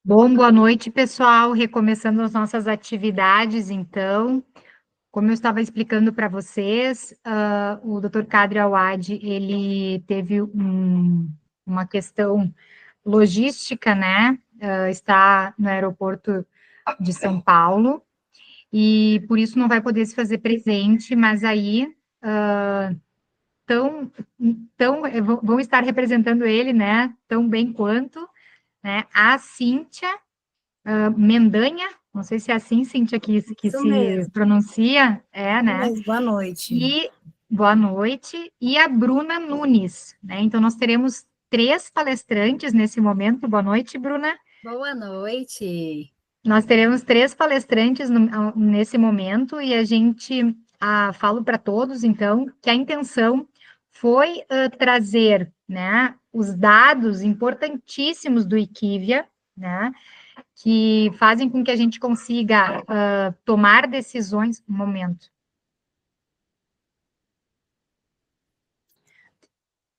Bom, boa noite, pessoal. Recomeçando as nossas atividades, então. Como eu estava explicando para vocês, o Dr. Kadri Awad, ele teve uma questão logística, né? Está no aeroporto de São Paulo, e por isso não vai poder se fazer presente, mas aí tão, vão estar representando ele, né? Tão bem quanto, né? A Cíntia Mendanha, não sei se é assim, Cíntia, que Isso se mesmo, pronuncia, isso né? mesmo. Boa noite. E boa noite, e a Bruna Nunes, né? Então, nós teremos três palestrantes nesse momento. Boa noite, Bruna. Boa noite. Nós teremos três palestrantes nesse momento, e a gente falo para todos, então, que a intenção foi trazer, né, os dados importantíssimos do Equivia, né, que fazem com que a gente consiga tomar decisões. Um momento.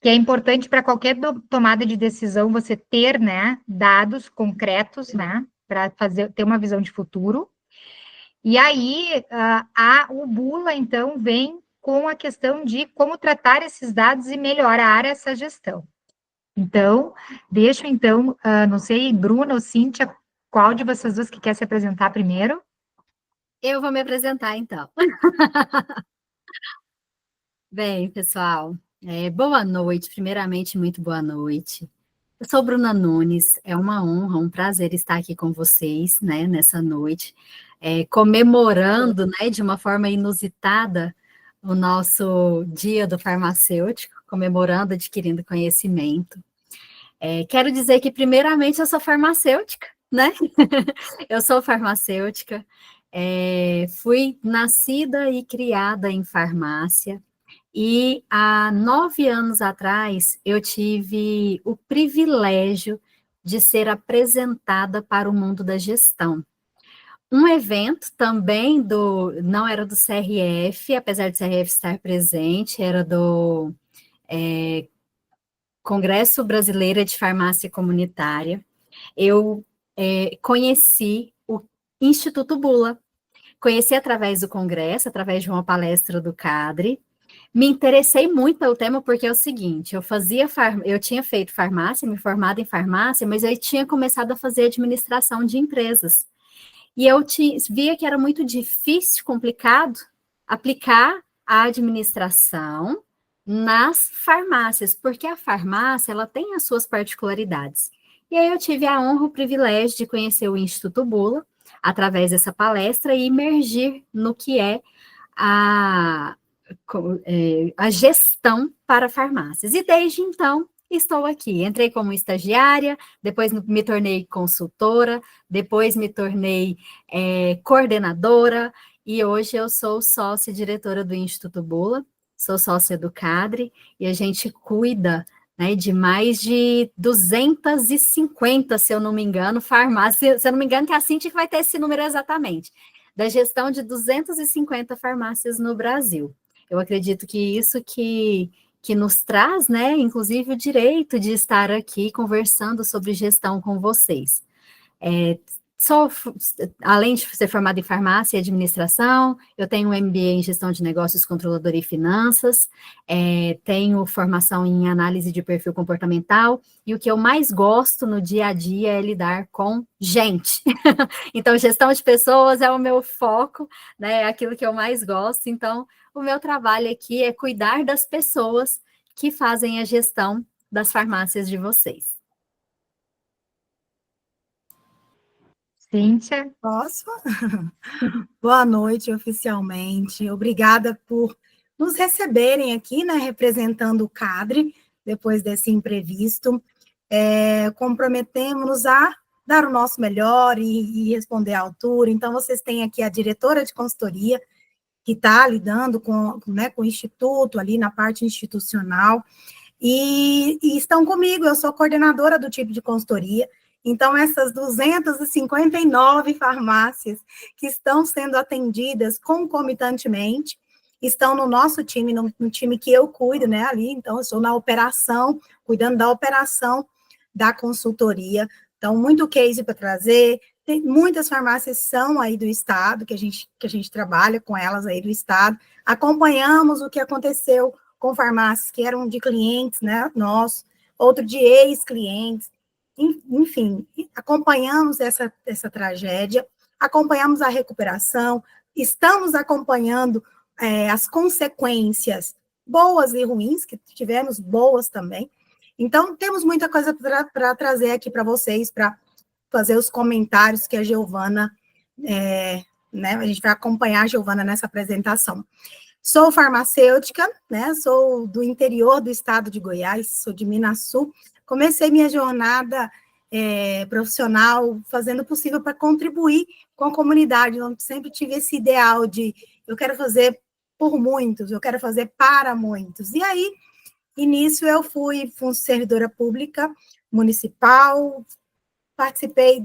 Que é importante para qualquer tomada de decisão você ter, né, dados concretos, né, para ter uma visão de futuro. E aí o Bula então vem com a questão de como tratar esses dados e melhorar essa gestão. Então, deixo então, não sei, Bruna ou Cíntia, qual de vocês duas que quer se apresentar primeiro? Eu vou me apresentar, então. Bem, pessoal, boa noite. Primeiramente, muito boa noite. Eu sou Bruna Nunes, é uma honra, um prazer estar aqui com vocês, né, nessa noite, comemorando, né, de uma forma inusitada, o nosso Dia do Farmacêutico, comemorando, adquirindo conhecimento. Quero dizer que, primeiramente, eu sou farmacêutica, né? Eu sou farmacêutica, fui nascida e criada em farmácia, e há 9 anos atrás eu tive o privilégio de ser apresentada para o mundo da gestão. Um evento também não era do CRF, apesar do CRF estar presente, era do Congresso Brasileiro de Farmácia Comunitária. Eu conheci o Instituto Bula. Conheci através do congresso, através de uma palestra do Cadre. Me interessei muito pelo tema porque é o seguinte, eu tinha feito farmácia, me formada em farmácia, mas eu tinha começado a fazer administração de empresas. E eu via que era muito difícil, complicado, aplicar a administração nas farmácias, porque a farmácia ela tem as suas particularidades. E aí eu tive a honra, o privilégio de conhecer o Instituto Bula, através dessa palestra, e imergir no que é a, a gestão para farmácias. E desde então, estou aqui. Entrei como estagiária, depois me tornei consultora, depois me tornei coordenadora, e hoje eu sou sócia diretora do Instituto Bula, sou sócia do Cadre, e a gente cuida, né, de mais de 250, se eu não me engano, farmácias, se eu não me engano, que é a Cintia que vai ter esse número exatamente, da gestão de 250 farmácias no Brasil. Eu acredito que isso que nos traz, né, inclusive o direito de estar aqui conversando sobre gestão com vocês. É, sou, além de ser formada em farmácia e administração, eu tenho um MBA em gestão de negócios, controladoria e finanças, tenho formação em análise de perfil comportamental, e o que eu mais gosto no dia a dia é lidar com gente. Então, gestão de pessoas é o meu foco, né, é aquilo que eu mais gosto. Então, o meu trabalho aqui é cuidar das pessoas que fazem a gestão das farmácias de vocês. Cíntia? Posso? Boa noite, oficialmente. Obrigada por nos receberem aqui, né, representando o Cadre, depois desse imprevisto. Comprometemos-nos a dar o nosso melhor e responder à altura. Então, vocês têm aqui a diretora de consultoria, que está lidando né, com o Instituto, ali na parte institucional, e estão comigo, eu sou coordenadora do tipo de consultoria. Então, essas 259 farmácias que estão sendo atendidas concomitantemente, estão no nosso time, no time que eu cuido, né, ali. Então, eu sou na operação, cuidando da operação da consultoria, Então, muito case para trazer. Tem muitas farmácias são aí do estado, que a gente trabalha com elas aí do estado. Acompanhamos o que aconteceu com farmácias que eram de clientes, né, nossos, outro de ex-clientes. Enfim, acompanhamos essa tragédia, acompanhamos a recuperação, estamos acompanhando as consequências boas e ruins, que tivemos boas também. Então, temos muita coisa para trazer aqui para vocês, para fazer os comentários que a Giovana, né, a gente vai acompanhar a Giovana nessa apresentação. Sou farmacêutica, né, sou do interior do estado de Goiás, sou de Minas Sul. Comecei minha jornada profissional fazendo o possível para contribuir com a comunidade, onde sempre tive esse ideal de eu quero fazer por muitos, eu quero fazer para muitos. E aí, início eu fui servidora pública municipal, participei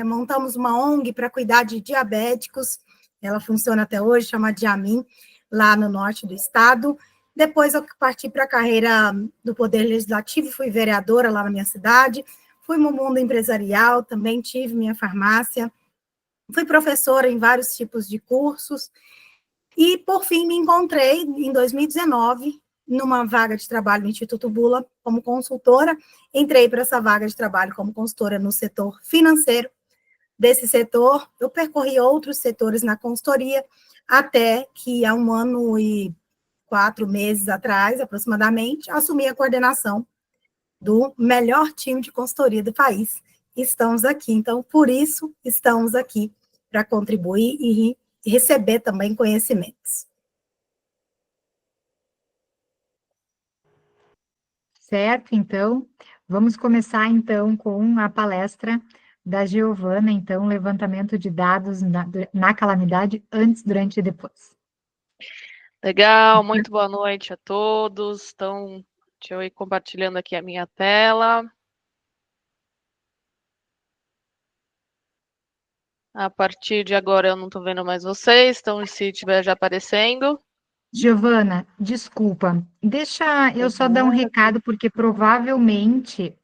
montamos uma ONG para cuidar de diabéticos, ela funciona até hoje, chama Diamin, lá no norte do estado. Depois eu parti para a carreira do Poder Legislativo, fui vereadora lá na minha cidade, fui no mundo empresarial, também tive minha farmácia, fui professora em vários tipos de cursos, e, por fim, me encontrei, em 2019, numa vaga de trabalho no Instituto Bula, como consultora. Entrei para essa vaga de trabalho como consultora no setor financeiro. Desse setor, eu percorri outros setores na consultoria, até que, há 1 ano e 4 meses atrás, aproximadamente, assumi a coordenação do melhor time de consultoria do país. Estamos aqui, então, por isso, estamos aqui, para contribuir e receber também conhecimentos. Certo, então, vamos começar, então, com a palestra da Giovana, então, levantamento de dados na calamidade, antes, durante e depois. Legal, muito boa noite a todos. Então, deixa eu ir compartilhando aqui a minha tela. A partir de agora eu não estou vendo mais vocês, então se estiver já aparecendo. Giovana, desculpa, deixa eu só dar um recado, porque provavelmente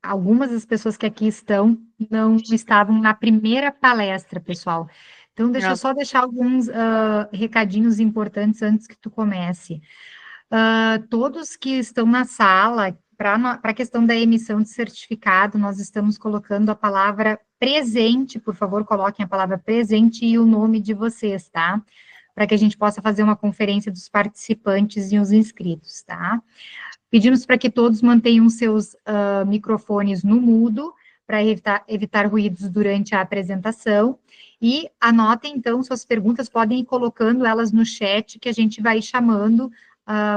algumas das pessoas que aqui estão não estavam na primeira palestra, pessoal. Então, deixa eu só deixar alguns recadinhos importantes antes que tu comece. Todos que estão na sala, para a questão da emissão de certificado, nós estamos colocando a palavra presente, por favor, coloquem a palavra presente e o nome de vocês, tá? Para que a gente possa fazer uma conferência dos participantes e os inscritos, tá? Pedimos para que todos mantenham seus microfones no mudo, para evitar ruídos durante a apresentação, e anotem, então, suas perguntas, podem ir colocando elas no chat, que a gente vai chamando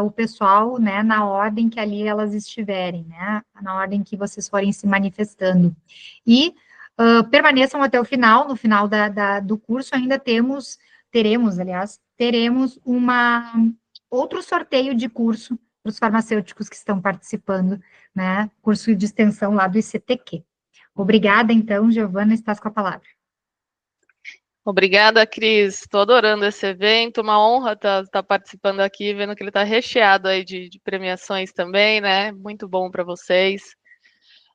o pessoal, né, na ordem que ali elas estiverem, né, na ordem que vocês forem se manifestando. E permaneçam até o final, no final do curso ainda teremos outro sorteio de curso para os farmacêuticos que estão participando, né, curso de extensão lá do ICTQ. Obrigada, então, Giovana, estás com a palavra. Obrigada, Cris. Estou adorando esse evento, uma honra estar participando aqui, vendo que ele está recheado aí de premiações também, né? Muito bom para vocês.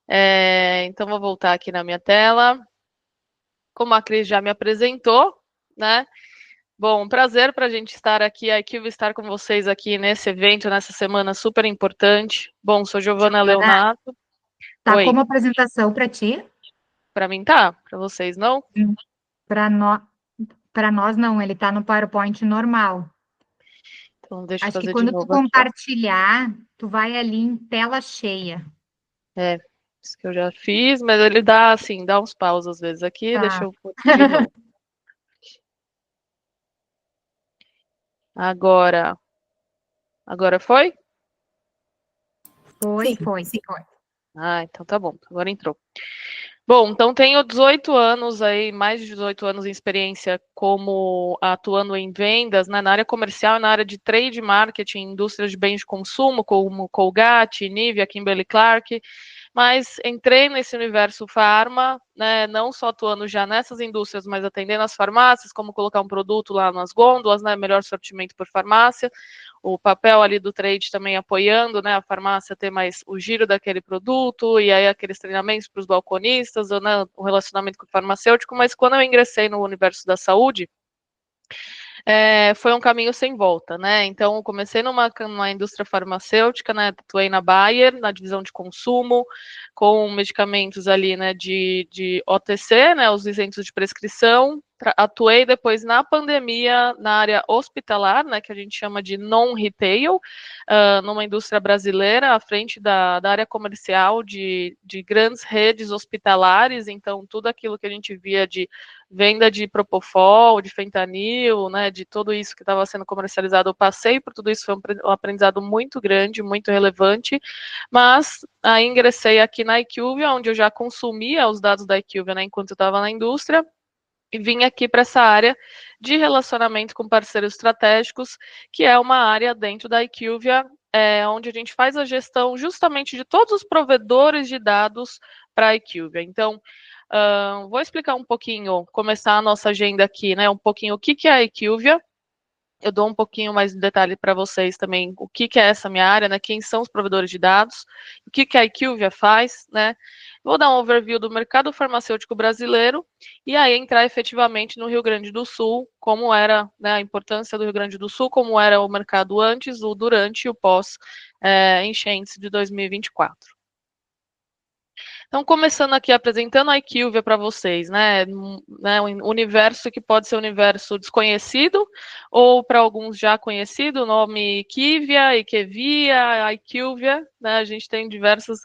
Então, vou voltar aqui na minha tela. Como a Cris já me apresentou, né? Bom, prazer para a gente estar aqui, a equipe estar com vocês aqui nesse evento, nessa semana super importante. Bom, sou Giovana Leonato. Tá Oi. como apresentação para ti? Para mim tá, para vocês não? Para nós não, ele está no PowerPoint normal. Então, deixa eu Acho fazer que quando de novo tu compartilhar, tu vai ali em tela cheia. Isso que eu já fiz, mas ele dá assim, dá uns paus às vezes aqui, Tá. deixa eu pôr de novo. Agora foi? Foi. Então tá bom, agora entrou. Bom, então tenho 18 anos aí, mais de 18 anos em experiência como atuando em vendas, né, na área comercial e na área de trade marketing, indústrias de bens de consumo, como Colgate, Nivea, Kimberly-Clark. mas entrei nesse universo farma, né, não só atuando já nessas indústrias, mas atendendo as farmácias, como colocar um produto lá nas gôndolas, né, melhor sortimento por farmácia, o papel ali do trade também apoiando, né, a farmácia ter mais o giro daquele produto, e aí aqueles treinamentos para os balconistas, ou, né, o relacionamento com o farmacêutico, mas quando eu ingressei no universo da saúde, foi um caminho sem volta, né? Então, eu comecei numa indústria farmacêutica, né? Atuei na Bayer, na divisão de consumo, com medicamentos ali, né? De OTC, né? Os isentos de prescrição. Atuei depois na pandemia na área hospitalar, né? Que a gente chama de non-retail, numa indústria brasileira, à frente da área comercial de grandes redes hospitalares. Então, tudo aquilo que a gente via de venda de propofol, de fentanil, né, de tudo isso que estava sendo comercializado, eu passei por tudo isso, foi um aprendizado muito grande, muito relevante, mas aí ingressei aqui na IQVIA, onde eu já consumia os dados da IQVIA, né, enquanto eu estava na indústria, e vim aqui para essa área de relacionamento com parceiros estratégicos, que é uma área dentro da IQVIA, onde a gente faz a gestão justamente de todos os provedores de dados para a IQVIA. Então, vou explicar um pouquinho, começar a nossa agenda aqui, né? Um pouquinho o que é a IQVIA. Eu dou um pouquinho mais de detalhe para vocês também, o que é essa minha área, né? Quem são os provedores de dados, o que a IQVIA faz, né? Vou dar um overview do mercado farmacêutico brasileiro e aí entrar efetivamente no Rio Grande do Sul, como era, né, a importância do Rio Grande do Sul, como era o mercado antes, o durante e o pós enchentes de 2024. Então, começando aqui apresentando a IQVIA para vocês, né, um universo que pode ser um universo desconhecido, ou para alguns já conhecido, o nome IQVIA, IQVIA, IQVIA, né, a gente tem diversos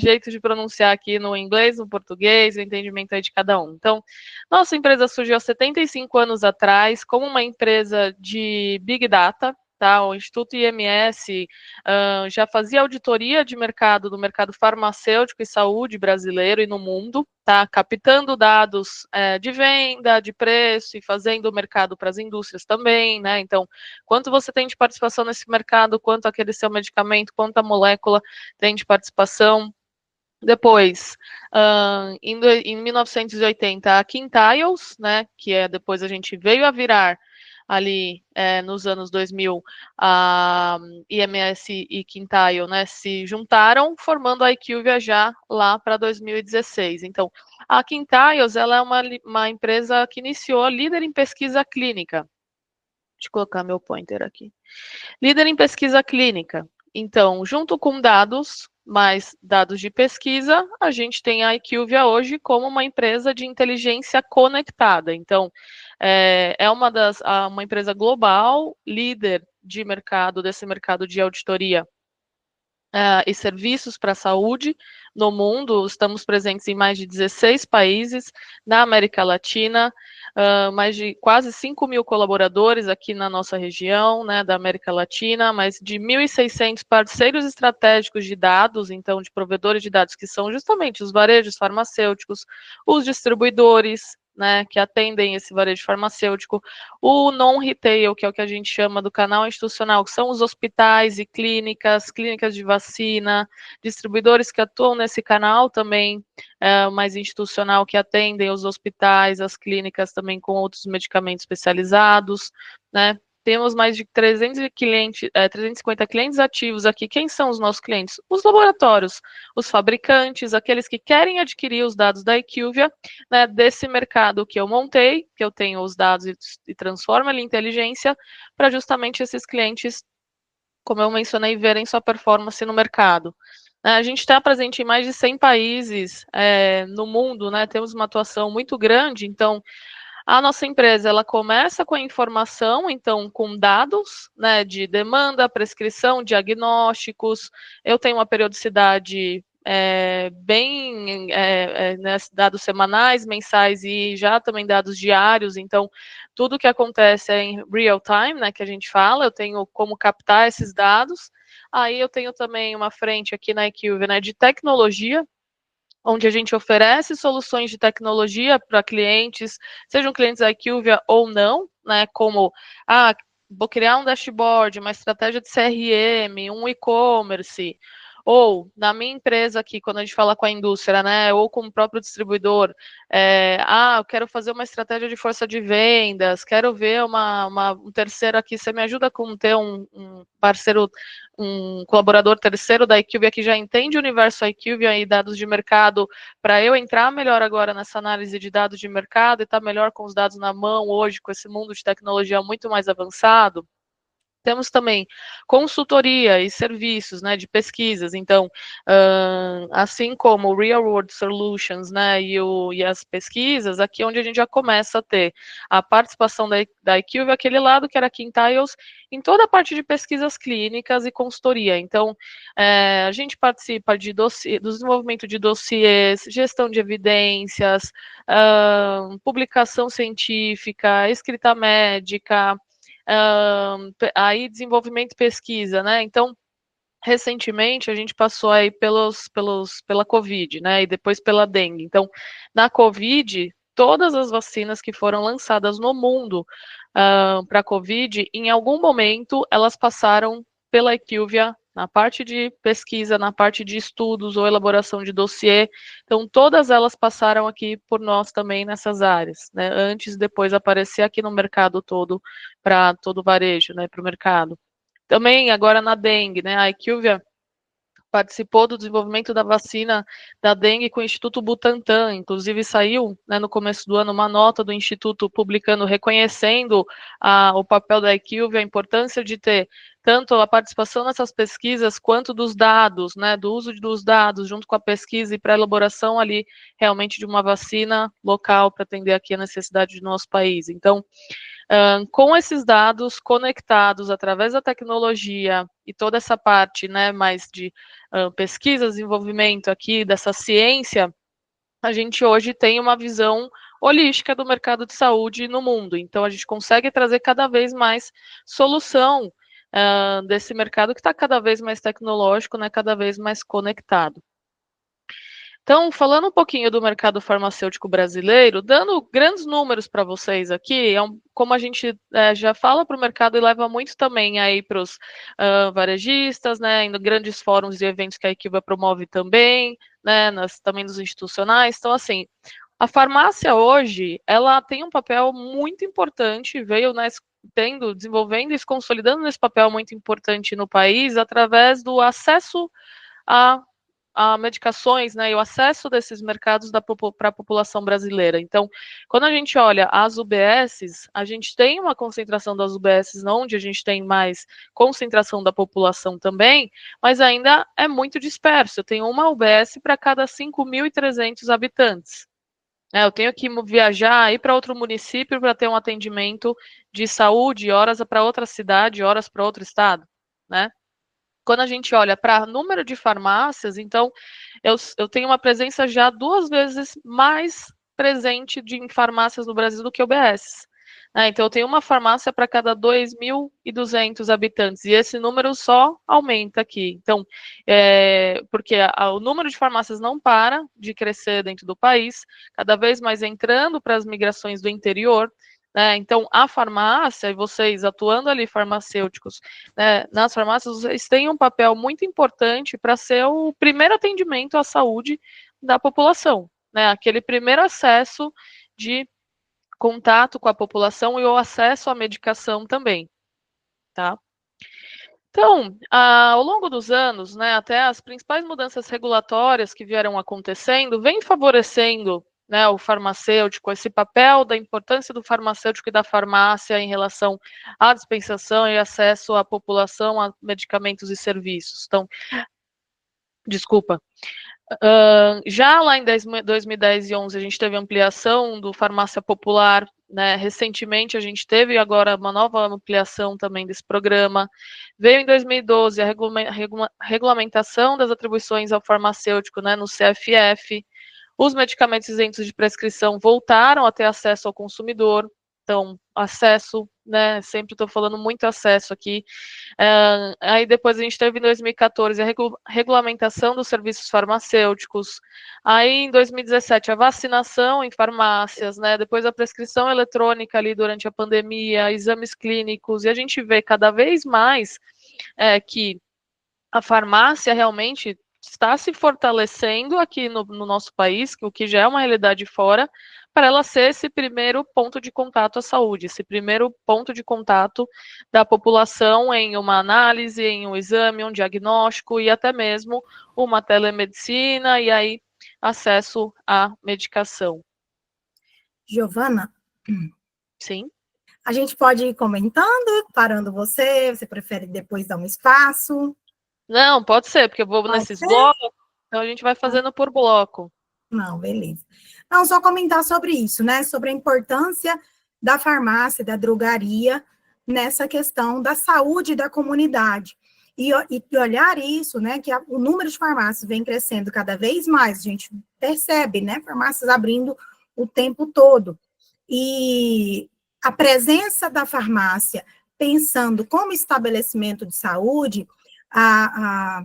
jeitos de pronunciar aqui no inglês, no português, o entendimento aí de cada um. Então, nossa empresa surgiu há 75 anos atrás como uma empresa de Big Data. Tá, o Instituto IMS já fazia auditoria de mercado do mercado farmacêutico e saúde brasileiro e no mundo, tá, captando dados de venda, de preço e fazendo o mercado para as indústrias também, né? Então, quanto você tem de participação nesse mercado, quanto aquele seu medicamento, quanto a molécula tem de participação. Depois, em 1980, a Quintiles, né, que depois a gente veio a virar ali nos anos 2000, a IMS e Quintile, né, se juntaram, formando a IQVIA já lá para 2016. Então, a Quintiles, ela é uma empresa que iniciou líder em pesquisa clínica. Deixa eu colocar meu pointer aqui. Líder em pesquisa clínica. Então, junto com dados, mais dados de pesquisa, a gente tem a IQVIA hoje como uma empresa de inteligência conectada. Então, uma empresa global, líder de mercado, desse mercado de auditoria e serviços para a saúde no mundo. Estamos presentes em mais de 16 países, na América Latina, mais de quase 5 mil colaboradores aqui na nossa região, né, da América Latina, mais de 1.600 parceiros estratégicos de dados, então de provedores de dados, que são justamente os varejos farmacêuticos, os distribuidores, né, que atendem esse varejo farmacêutico, o non-retail, que é o que a gente chama do canal institucional, que são os hospitais e clínicas de vacina, distribuidores que atuam nesse canal também, mais institucional, que atendem os hospitais, as clínicas também com outros medicamentos especializados, né? Temos mais de 350 clientes ativos aqui. Quem são os nossos clientes? Os laboratórios, os fabricantes, aqueles que querem adquirir os dados da IQVIA, né, desse mercado que eu montei, que eu tenho os dados e transformo ele em inteligência, para justamente esses clientes, como eu mencionei, verem sua performance no mercado. A gente está presente em mais de 100 países no mundo, né? Temos uma atuação muito grande, então a nossa empresa, ela começa com a informação, então, com dados, né, de demanda, prescrição, diagnósticos. Eu tenho uma periodicidade né, dados semanais, mensais e já também dados diários. Então, tudo que acontece é em real time, né, que a gente fala. Eu tenho como captar esses dados. Aí eu tenho também uma frente aqui na IQVIA, né, de tecnologia, onde a gente oferece soluções de tecnologia para clientes, sejam clientes da IQVIA ou não, né, como, vou criar um dashboard, uma estratégia de CRM, um e-commerce, ou na minha empresa aqui, quando a gente fala com a indústria, né, ou com o próprio distribuidor, eu quero fazer uma estratégia de força de vendas, quero ver um terceiro aqui, você me ajuda com ter um parceiro, um colaborador terceiro da IQVIA que já entende o universo IQVIA e dados de mercado, para eu entrar melhor agora nessa análise de dados de mercado e estar melhor com os dados na mão hoje, com esse mundo de tecnologia muito mais avançado. Temos também consultoria e serviços, né, de pesquisas. Então, assim como o Real World Solutions, né, e as pesquisas, aqui é onde a gente já começa a ter a participação da IQVIA, aquele lado que era Quintiles, em toda a parte de pesquisas clínicas e consultoria. Então, a gente participa do desenvolvimento de dossiês, gestão de evidências, publicação científica, escrita médica, aí desenvolvimento e pesquisa, né? Então, recentemente a gente passou aí pela Covid, né? E depois pela dengue. Então, na Covid, todas as vacinas que foram lançadas no mundo para a Covid, em algum momento elas passaram pela IQVIA, na parte de pesquisa, na parte de estudos ou elaboração de dossiê. Então, todas elas passaram aqui por nós também nessas áreas, né? Antes e depois aparecer aqui no mercado todo, para todo o varejo, né? Para o mercado. Também, agora na dengue, né? A IQVIA participou do desenvolvimento da vacina da dengue com o Instituto Butantan, inclusive saiu, né, no começo do ano uma nota do Instituto publicando, reconhecendo o papel da IQVIA, a importância de ter tanto a participação nessas pesquisas, quanto dos dados, né, do uso dos dados junto com a pesquisa e para a elaboração ali realmente de uma vacina local para atender aqui a necessidade do nosso país. Então, com esses dados conectados através da tecnologia e toda essa parte, né, mais de pesquisa, desenvolvimento aqui dessa ciência, a gente hoje tem uma visão holística do mercado de saúde no mundo. Então, a gente consegue trazer cada vez mais solução desse mercado que está cada vez mais tecnológico, né, cada vez mais conectado. Então, falando um pouquinho do mercado farmacêutico brasileiro, dando grandes números para vocês aqui, como a gente já fala para o mercado e leva muito também aí para os varejistas, né, em grandes fóruns e eventos que a IQVIA promove também, né, também nos institucionais. Então, assim, a farmácia hoje, ela tem um papel muito importante, veio, né, desenvolvendo e se consolidando nesse papel muito importante no país através do acesso a medicações, né, e o acesso desses mercados para a população brasileira. Então, quando a gente olha as UBSs, a gente tem uma concentração das UBSs, onde a gente tem mais concentração da população também, mas ainda é muito disperso. Eu tenho uma UBS para cada 5.300 habitantes. Eu tenho que viajar, ir para outro município para ter um atendimento de saúde, horas para outra cidade, horas para outro estado, né? Quando a gente olha para número de farmácias, então, eu tenho uma presença já 2 vezes mais presente em farmácias no Brasil do que UBS. Então, eu tenho uma farmácia para cada 2.200 habitantes, e esse número só aumenta aqui. Então, porque o número de farmácias não para de crescer dentro do país, cada vez mais entrando para as migrações do interior. Então, a farmácia, e vocês atuando ali, farmacêuticos, né, nas farmácias, vocês têm um papel muito importante para ser o primeiro atendimento à saúde da população, né, aquele primeiro acesso de contato com a população e o acesso à medicação também, tá? Então, ao longo dos anos, né, até as principais mudanças regulatórias que vieram acontecendo, vem favorecendo, né, o farmacêutico, esse papel da importância do farmacêutico e da farmácia em relação à dispensação e acesso à população a medicamentos e serviços. Então, desculpa. Já lá em 2010 e 2011, a gente teve ampliação do farmácia popular, né? Recentemente a gente teve agora uma nova ampliação também desse programa. Veio em 2012 a regulamentação das atribuições ao farmacêutico, né, no CFF. Os medicamentos isentos de prescrição voltaram a ter acesso ao consumidor. Então, acesso, né, sempre estou falando muito acesso aqui. Aí depois a gente teve em 2014 a regulamentação dos serviços farmacêuticos. Aí em 2017 a vacinação em farmácias, né, depois a prescrição eletrônica ali durante a pandemia, exames clínicos, e a gente vê cada vez mais que a farmácia realmente está se fortalecendo aqui no nosso país, o que já é uma realidade fora, para ela ser esse primeiro ponto de contato à saúde, esse primeiro ponto de contato da população em uma análise, em um exame, um diagnóstico e até mesmo uma telemedicina e aí acesso à medicação. Giovana? Sim. A gente pode ir comentando, parando você prefere depois dar um espaço? Não, pode ser, porque eu vou Pode nesses ser? blocos, então a gente vai fazendo por bloco. Não, beleza. Não, só comentar sobre isso, né? Sobre a importância da farmácia, da drogaria, nessa questão da saúde da comunidade. E olhar isso, né? Que o número de farmácias vem crescendo cada vez mais, a gente percebe, né? Farmácias abrindo o tempo todo. E a presença da farmácia, pensando como estabelecimento de saúde, a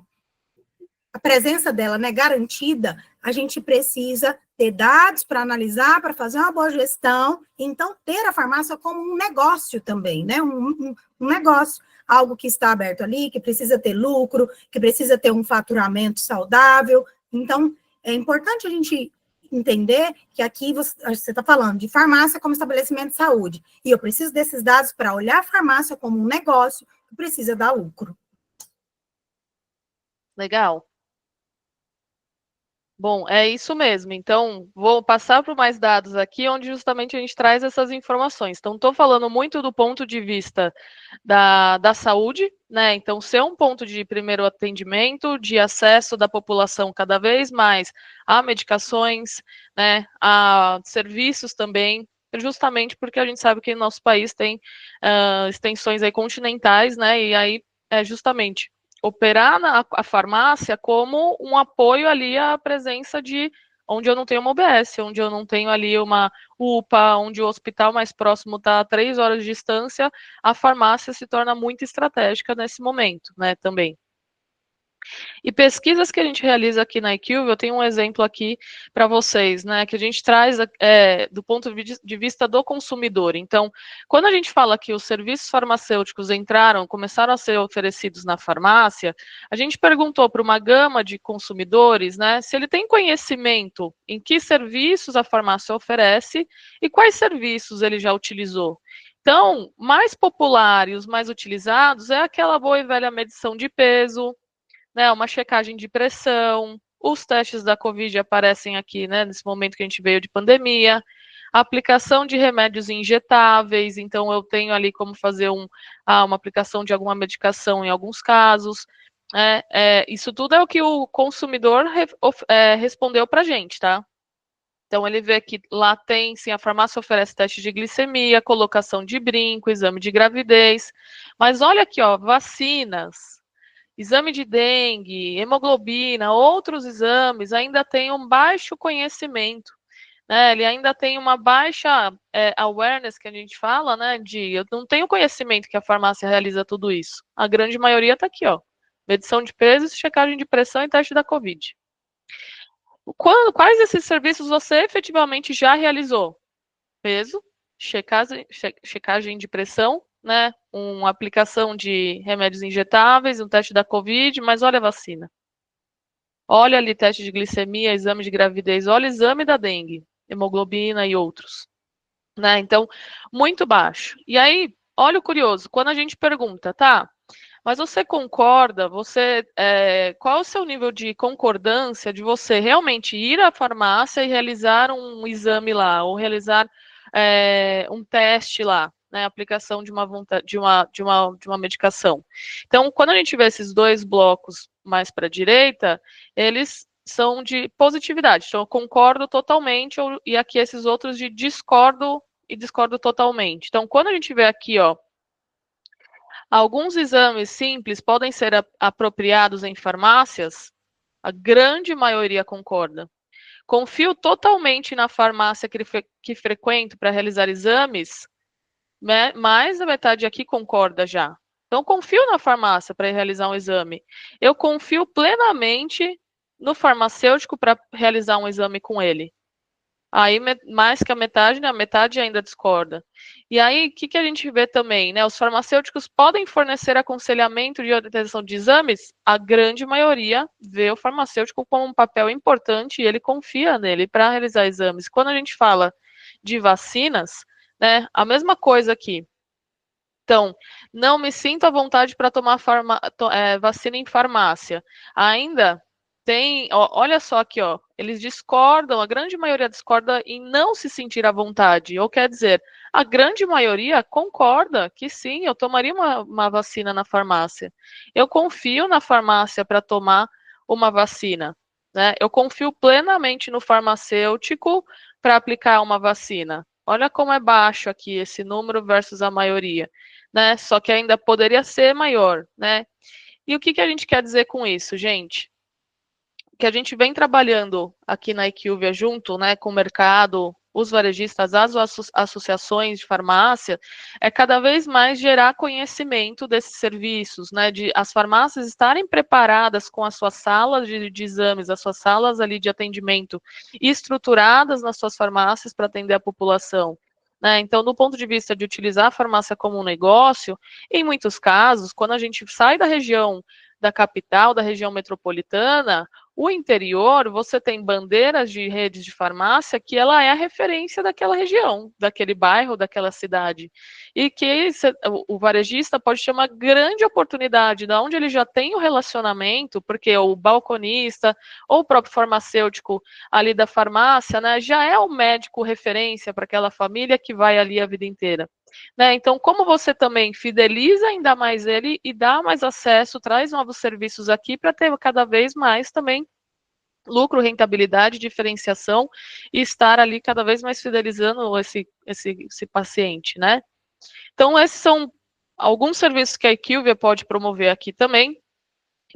presença dela, né, garantida, a gente precisa ter dados para analisar, para fazer uma boa gestão, então ter a farmácia como um negócio também, né, um negócio, algo que está aberto ali, que precisa ter lucro, que precisa ter um faturamento saudável, então é importante a gente entender que aqui você está falando de farmácia como estabelecimento de saúde, e eu preciso desses dados para olhar a farmácia como um negócio que precisa dar lucro. Legal. Bom, é isso mesmo. Então, vou passar para mais dados aqui, onde justamente a gente traz essas informações. Então, estou falando muito do ponto de vista da saúde, né? Então, ser um ponto de primeiro atendimento, de acesso da população cada vez mais a medicações, né? A serviços também, justamente porque a gente sabe que o nosso país tem extensões aí continentais, né? E aí é justamente operar a farmácia como um apoio ali à presença de onde eu não tenho uma UBS, onde eu não tenho ali uma UPA, onde o hospital mais próximo está a 3 horas de distância, a farmácia se torna muito estratégica nesse momento, né, também. E pesquisas que a gente realiza aqui na IQVIA, eu tenho um exemplo aqui para vocês, né, que a gente traz do ponto de vista do consumidor. Então, quando a gente fala que os serviços farmacêuticos começaram a ser oferecidos na farmácia, a gente perguntou para uma gama de consumidores, né, se ele tem conhecimento em que serviços a farmácia oferece e quais serviços ele já utilizou. Então, mais popular e os mais utilizados é aquela boa e velha medição de peso, né, uma checagem de pressão, os testes da Covid aparecem aqui, né, nesse momento que a gente veio de pandemia, a aplicação de remédios injetáveis, então eu tenho ali como fazer uma aplicação de alguma medicação em alguns casos, isso tudo é o que o consumidor respondeu para a gente, tá? Então, ele vê que lá tem, sim, a farmácia oferece teste de glicemia, colocação de brinco, exame de gravidez, mas olha aqui, ó, vacinas, exame de dengue, hemoglobina, outros exames ainda têm um baixo conhecimento, né? Ele ainda tem uma baixa awareness, que a gente fala, né? Eu não tenho conhecimento que a farmácia realiza tudo isso. A grande maioria está aqui, ó. Medição de pesos, checagem de pressão e teste da Covid. Quais desses serviços você efetivamente já realizou? Peso, checagem de pressão, né? Uma aplicação de remédios injetáveis, um teste da Covid, mas olha a vacina. Olha ali teste de glicemia, exame de gravidez, olha o exame da dengue, hemoglobina e outros. Né? Então, muito baixo. E aí, olha o curioso, quando a gente pergunta, tá, mas você concorda, qual é o seu nível de concordância de você realmente ir à farmácia e realizar um exame lá, ou realizar um teste lá, né, aplicação de uma medicação. Então, quando a gente vê esses dois blocos mais para a direita, eles são de positividade, então eu concordo totalmente, e aqui esses outros de discordo e discordo totalmente. Então, quando a gente vê aqui, ó, alguns exames simples podem ser apropriados em farmácias, a grande maioria concorda. Confio totalmente na farmácia que frequento para realizar exames, né? Mais da metade aqui concorda já. Então, confio na farmácia para realizar um exame. Eu confio plenamente no farmacêutico para realizar um exame com ele. Aí, mais que a metade, né? A metade ainda discorda. E aí, o que a gente vê também, né? Os farmacêuticos podem fornecer aconselhamento de orientação de exames? A grande maioria vê o farmacêutico como um papel importante e ele confia nele para realizar exames. Quando a gente fala de vacinas, né, a mesma coisa aqui. Então, não me sinto à vontade para tomar vacina em farmácia. Ainda tem, olha só aqui, ó, eles discordam, a grande maioria discorda em não se sentir à vontade. Ou quer dizer, a grande maioria concorda que sim, eu tomaria uma vacina na farmácia. Eu confio na farmácia para tomar uma vacina, né? Eu confio plenamente no farmacêutico para aplicar uma vacina. Olha como é baixo aqui esse número versus a maioria, né? Só que ainda poderia ser maior, né? E o que a gente quer dizer com isso, gente? Que a gente vem trabalhando aqui na IQVIA junto, né, com o mercado, os varejistas, as associações de farmácia, é cada vez mais gerar conhecimento desses serviços, né, de as farmácias estarem preparadas com as suas salas de exames, as suas salas ali de atendimento estruturadas nas suas farmácias para atender a população. Né? Então, do ponto de vista de utilizar a farmácia como um negócio, em muitos casos, quando a gente sai da região da capital, da região metropolitana, o interior, você tem bandeiras de redes de farmácia que ela é a referência daquela região, daquele bairro, daquela cidade. E que o varejista pode ter uma grande oportunidade, da onde ele já tem o relacionamento, porque o balconista ou o próprio farmacêutico ali da farmácia, né, já é o médico referência para aquela família que vai ali a vida inteira. Né? Então, como você também fideliza ainda mais ele e dá mais acesso, traz novos serviços aqui para ter cada vez mais também lucro, rentabilidade, diferenciação e estar ali cada vez mais fidelizando esse paciente, né? Então, esses são alguns serviços que a IQVIA pode promover aqui também.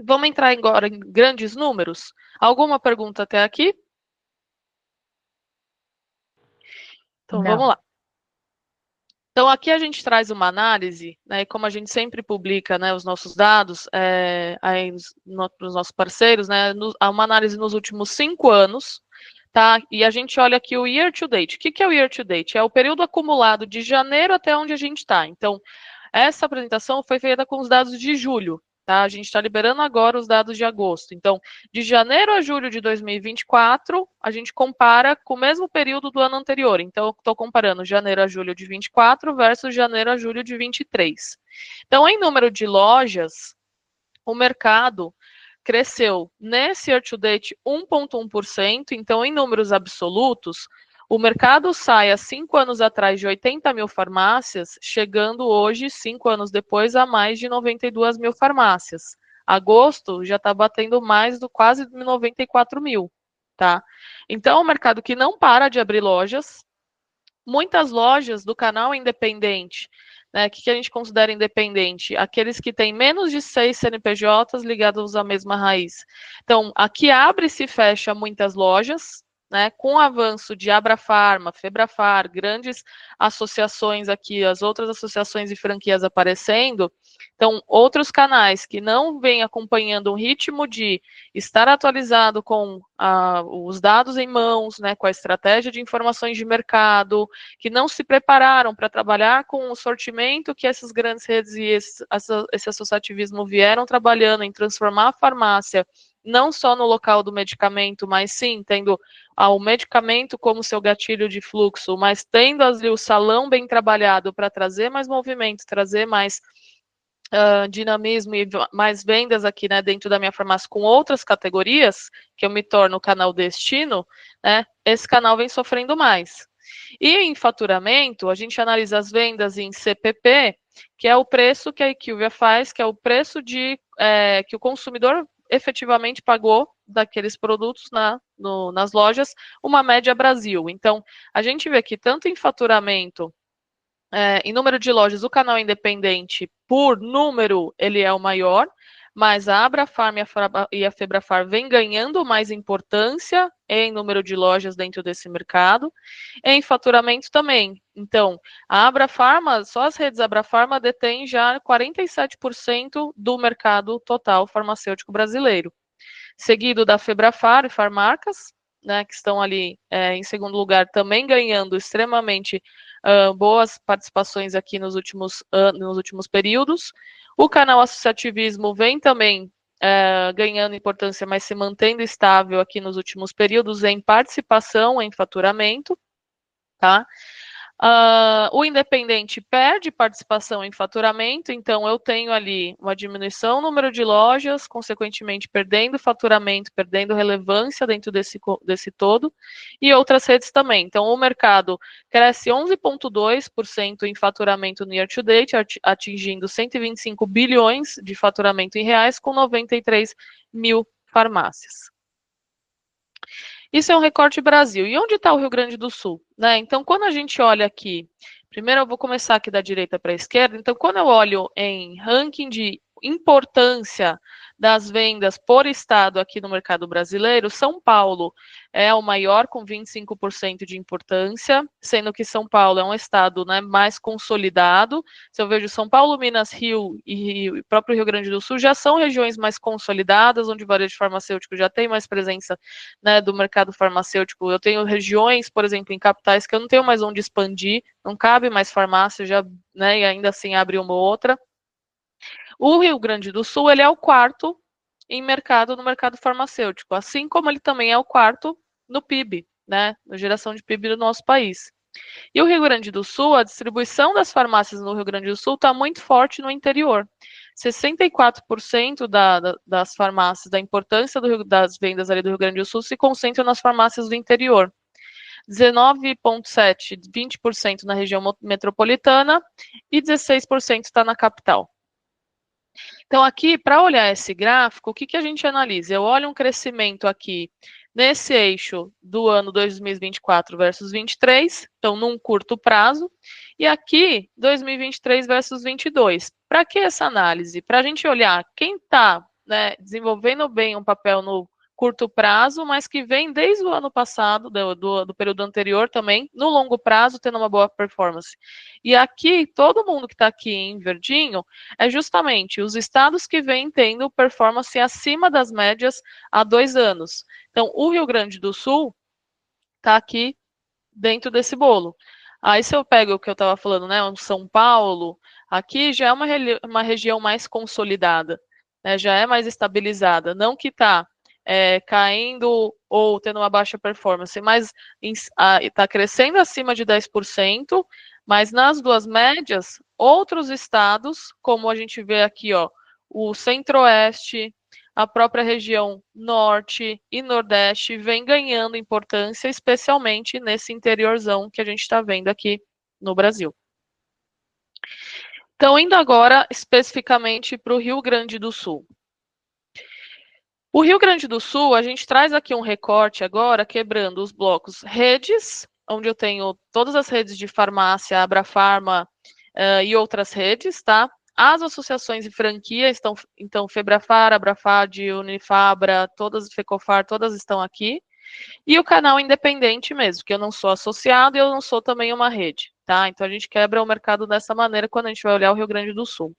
Vamos entrar agora em grandes números? Alguma pergunta até aqui? Então, vamos lá. Então, aqui a gente traz uma análise, né, como a gente sempre publica, né, os nossos dados para os nossos parceiros, né, uma análise nos últimos 5 anos, tá? E a gente olha aqui o year to date. O que é o year to date? É o período acumulado de janeiro até onde a gente está. Então, essa apresentação foi feita com os dados de julho, tá? A gente está liberando agora os dados de agosto. Então, de janeiro a julho de 2024, a gente compara com o mesmo período do ano anterior. Então, eu estou comparando janeiro a julho de 24 versus janeiro a julho de 23. Então, em número de lojas, o mercado cresceu nesse year to date 1,1%. Então, em números absolutos, o mercado sai há 5 anos atrás de 80 mil farmácias, chegando hoje, 5 anos depois, a mais de 92 mil farmácias. Agosto já está batendo mais do quase 94 mil, tá? Então, é um mercado que não para de abrir lojas. Muitas lojas do canal independente, né? O que a gente considera independente? Aqueles que têm menos de 6 CNPJs ligados à mesma raiz. Então, aqui abre-se e fecha muitas lojas, né, com o avanço de Abrafarma, Febrafar, grandes associações aqui, as outras associações e franquias aparecendo, então, outros canais que não vêm acompanhando um ritmo de estar atualizado com os dados em mãos, né, com a estratégia de informações de mercado, que não se prepararam para trabalhar com o sortimento que essas grandes redes e esse associativismo vieram trabalhando em transformar a farmácia não só no local do medicamento, mas sim tendo o medicamento como seu gatilho de fluxo, mas tendo ali o salão bem trabalhado para trazer mais movimento, trazer mais dinamismo e mais vendas aqui, né, dentro da minha farmácia com outras categorias, que eu me torno canal destino, né, esse canal vem sofrendo mais. E em faturamento, a gente analisa as vendas em CPP, que é o preço que a IQVIA faz, que é o preço que o consumidor efetivamente pagou daqueles produtos nas lojas, uma média Brasil. Então, a gente vê que tanto em faturamento, em número de lojas, o canal independente, por número, ele é o maior, mas a Abrafarma e a Febrafar vêm ganhando mais importância em número de lojas dentro desse mercado, em faturamento também. Então, a Abrafarma, só as redes Abrafarma detêm já 47% do mercado total farmacêutico brasileiro, seguido da Febrafar e Farmarcas, né, que estão ali em segundo lugar, também ganhando extremamente boas participações aqui nos últimos períodos. O canal associativismo vem também ganhando importância, mas se mantendo estável aqui nos últimos períodos em participação, em faturamento, tá? O independente perde participação em faturamento, então eu tenho ali uma diminuição no número de lojas, consequentemente perdendo faturamento, perdendo relevância dentro desse todo, e outras redes também. Então o mercado cresce 11,2% em faturamento no year to date, atingindo 125 bilhões de faturamento em reais, com 93 mil farmácias. Isso é um recorte Brasil. E onde está o Rio Grande do Sul? Né? Então, quando a gente olha aqui, primeiro eu vou começar aqui da direita para a esquerda. Então, quando eu olho em ranking de importância das vendas por estado aqui no mercado brasileiro, São Paulo é o maior, com 25% de importância, sendo que São Paulo é um estado, né, mais consolidado. Se eu vejo São Paulo, Minas, Rio e próprio Rio Grande do Sul, já são regiões mais consolidadas, onde o varejo farmacêutico já tem mais presença, né, do mercado farmacêutico. Eu tenho regiões, por exemplo, em capitais que eu não tenho mais onde expandir, não cabe mais farmácia, já, né, e ainda assim abre uma ou outra. O Rio Grande do Sul, ele é o quarto no mercado farmacêutico, assim como ele também é o quarto no PIB, né, na geração de PIB do nosso país. E o Rio Grande do Sul, a distribuição das farmácias no Rio Grande do Sul está muito forte no interior. 64% das farmácias, da importância das vendas ali do Rio Grande do Sul se concentram nas farmácias do interior. 19,7%, 20% na região metropolitana e 16% está na capital. Então, aqui, para olhar esse gráfico, o que a gente analisa? Eu olho um crescimento aqui nesse eixo do ano 2024 versus 2023, então, num curto prazo, e aqui, 2023 versus 2022. Para que essa análise? Para a gente olhar quem está, né, desenvolvendo bem um papel no curto prazo, mas que vem desde o ano passado, do período anterior também, no longo prazo, tendo uma boa performance. E aqui, todo mundo que está aqui em verdinho, é justamente os estados que vêm tendo performance acima das médias há 2 anos. Então, o Rio Grande do Sul está aqui dentro desse bolo. Aí, se eu pego o que eu estava falando, né, o São Paulo, aqui já é uma região mais consolidada, né, já é mais estabilizada, não que está caindo ou tendo uma baixa performance, mas está crescendo acima de 10%, mas nas duas médias, outros estados, como a gente vê aqui, ó, o Centro-Oeste, a própria região Norte e Nordeste vem ganhando importância, especialmente nesse interiorzão que a gente está vendo aqui no Brasil. Então, indo agora especificamente para o Rio Grande do Sul. O Rio Grande do Sul, a gente traz aqui um recorte agora, quebrando os blocos redes, onde eu tenho todas as redes de farmácia, Abrafarma e outras redes, tá? As associações e franquias estão, então, Febrafar, Abrafad, Unifabra, todas, Fecofar, todas estão aqui. E o canal independente mesmo, que eu não sou associado e eu não sou também uma rede, tá? Então, a gente quebra o mercado dessa maneira quando a gente vai olhar o Rio Grande do Sul.